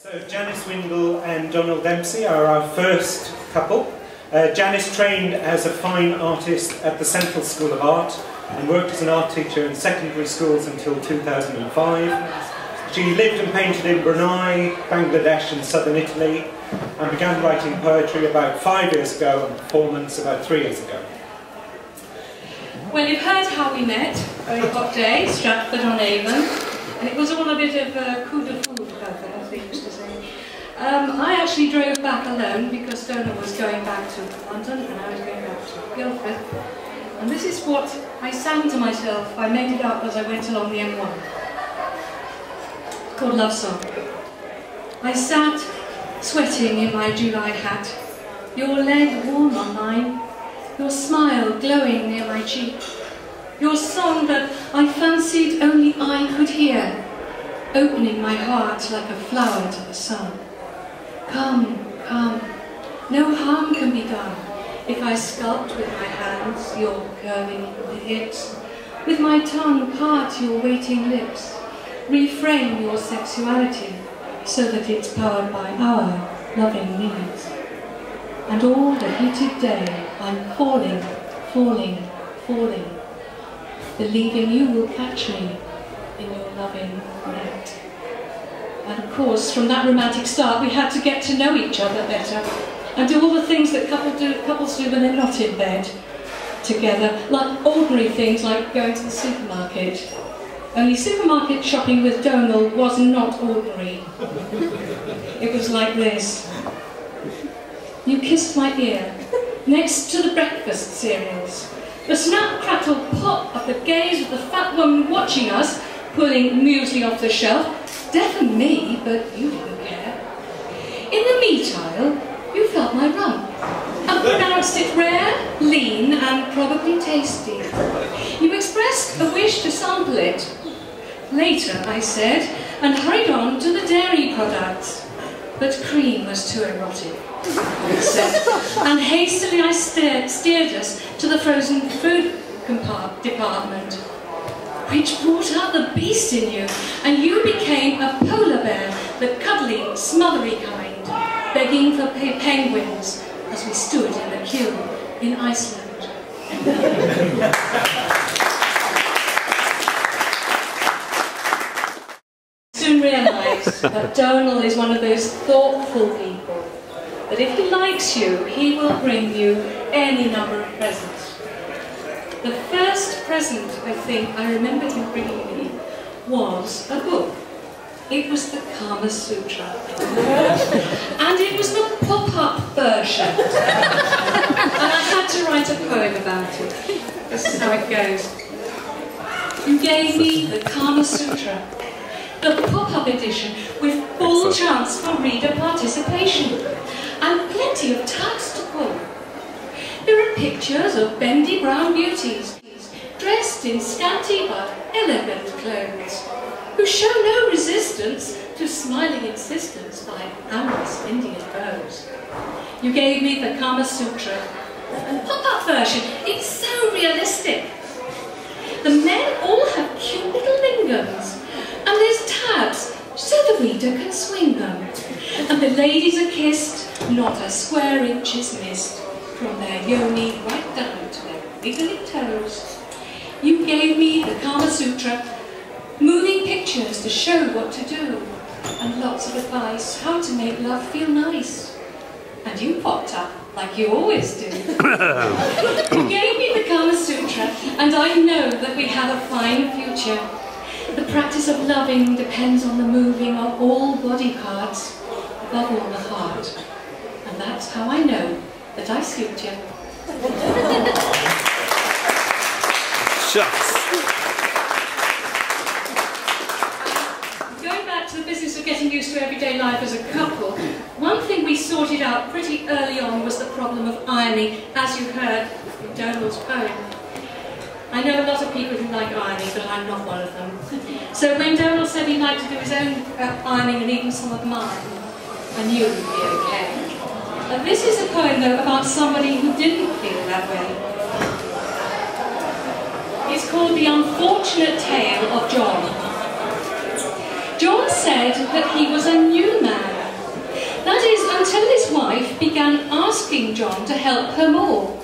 So Janice Windle and Dónall Dempsey are our first couple. Janice trained as a fine artist at the Central School of Art and worked as an art teacher in secondary schools until 2005. She lived and painted in Brunei, Bangladesh and southern Italy and began writing poetry about 5 years ago and performance about 3 years ago. Well, you've heard how we met, very hot day, Stratford-on-Avon, and it was all a bit of a coup de foudre, as they used to say. I actually drove back alone because Dónall was going back to London and I was going back to Guildford. And this is what I sang to myself. I made it up as I went along the M1. It's called Love Song. I sat sweating in my July hat, your leg warm on mine, your smile glowing near my cheek, your song that I fancied only I could hear, opening my heart like a flower to the sun. Come, come, no harm can be done if I sculpt with my hands your curving hips, with my tongue part your waiting lips, reframe your sexuality so that it's powered by our loving needs. And all the heated day I'm falling, falling, falling, believing you will catch me in your loving net. And of course, from that romantic start, we had to get to know each other better and do all the things that couples do when they're not in bed together, like ordinary things like going to the supermarket. Only supermarket shopping with Dónall was not ordinary. It was like this. You kissed my ear, next to the breakfast cereals. The snap, crackle, pop of the gaze of the fat woman watching us, pulling muesli off the shelf, deafened me, but you didn't care. In the meat aisle, you felt my rump, and pronounced it rare, lean, and probably tasty. You expressed a wish to sample it. Later, I said, and hurried on to the dairy products. But cream was too erotic, I said, and hastily I steered us to the frozen food department, which brought out the beast in you, and you became a polar bear, the cuddly, smothery kind, begging for penguins as we stood in the queue in Iceland. Soon realised that Dónall is one of those thoughtful people, that if he likes you, he will bring you any number of presents. The first present, I think, I remember him bringing me was a book. It was the Kama Sutra. And it was the pop-up version. And I had to write a poem about it. This is how it goes. You gave me the Kama Sutra, the pop-up edition with full chance for reader participation and plenty of tags to pull. There are pictures of bendy brown beauties dressed in scanty but elegant clothes who show no resistance to smiling insistence by amorous Indian bows. You gave me the Kama Sutra, the pop-up version. It's so realistic. The men all have cute little lingams, and there's tabs so the reader can swing them. And the ladies are kissed, not a square inch is missed, from their yoni right down to their wiggly toes. You gave me the Kama Sutra, moving pictures to show what to do, and lots of advice how to make love feel nice. And you popped up like you always do. You gave me the Kama Sutra, and I know that we have a fine future. The practice of loving depends on the moving of all body parts, above all the heart. And that's how I know that I suit you. Shucks. Going back to the business of getting used to everyday life as a couple, one thing we sorted out pretty early on was the problem of ironing, as you heard in Dónall's poem. I know a lot of people who like ironing, but I'm not one of them. So when Dónall said he'd like to do his own ironing and even some of mine, I knew it would be okay. This is a poem, though, about somebody who didn't feel that way. It's called The Unfortunate Tale of John. John said that he was a new man John to help her more.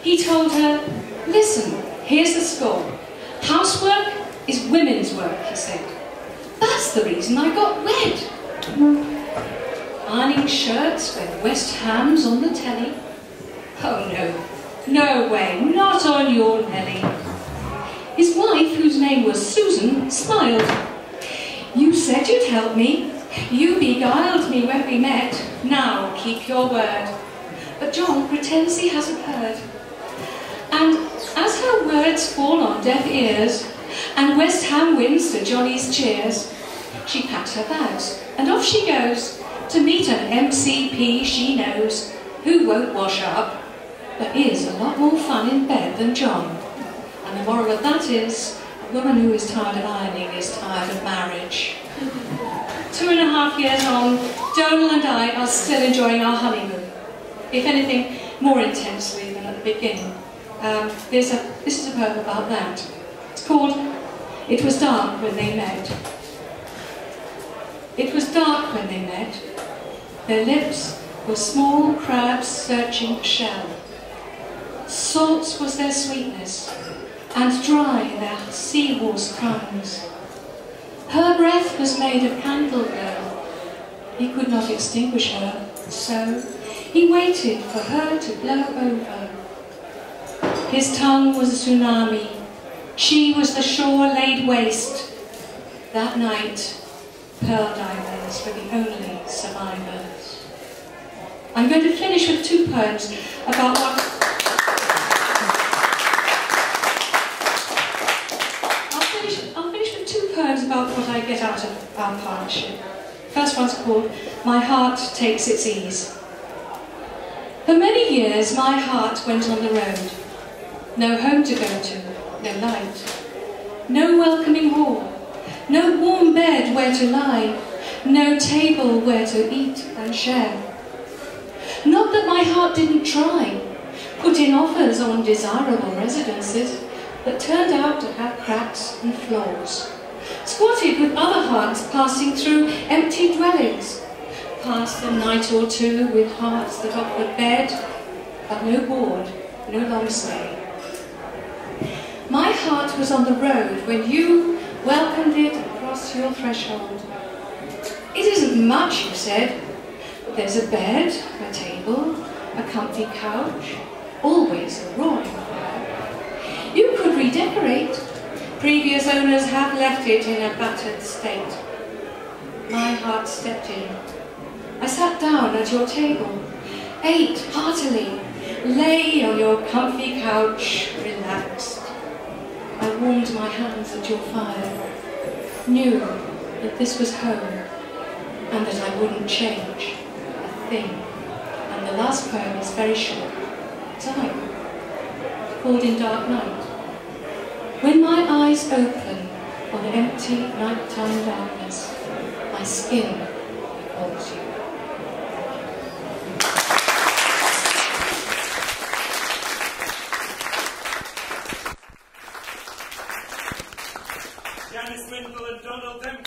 He told her, "Listen, here's the score. Housework is women's work," he said. "That's the reason I got wed. Ironing shirts when West Ham's on the telly? Oh no, no way, not on your Nelly." His wife, whose name was Susan, smiled. "You said you'd help me. You beguiled me when we met. Now keep your word." But John pretends he hasn't heard. And as her words fall on deaf ears, and West Ham wins to Johnny's cheers, she packs her bags, and off she goes to meet an MCP she knows, who won't wash up, but is a lot more fun in bed than John. And the moral of that is, a woman who is tired of ironing is tired of marriage. 2.5 years on, Dónall and I are still enjoying our honeymoon. If anything, more intensely than at the beginning. This is a poem about that. It's called "It Was Dark When They Met." It was dark when they met. Their lips were small crabs searching for shell. Salt was their sweetness, and dry their seahorse crimes. Her breath was made of candle glow. He could not extinguish her, so he waited for her to blow over. His tongue was a tsunami. She was the shore laid waste. That night, pearl diamonds were the only survivors. I'm going to finish with 2 poems about what... I'll finish with 2 poems about what I get out of our partnership. First one's called "My Heart Takes Its Ease." For many years, my heart went on the road. No home to go to, no light, no welcoming hall, no warm bed where to lie, no table where to eat and share. Not that my heart didn't try, put in offers on desirable residences that turned out to have cracks and flaws, squatted with other hearts passing through empty dwellings, passed a night or two with hearts that offered bed, but no board, no long stay. My heart was on the road when you welcomed it across your threshold. "It isn't much," you said, "but there's a bed, a table, a comfy couch, always a roaring fire. You could redecorate. Previous owners have left it in a battered state." My heart stepped in. I sat down at your table, ate heartily, lay on your comfy couch, relaxed. I warmed my hands at your fire, knew that this was home, and that I wouldn't change a thing. And the last poem is very short. Time, called "In Dark Night." When my eyes open on empty nighttime darkness, my skin recalls you. Janice and Dónall Jan.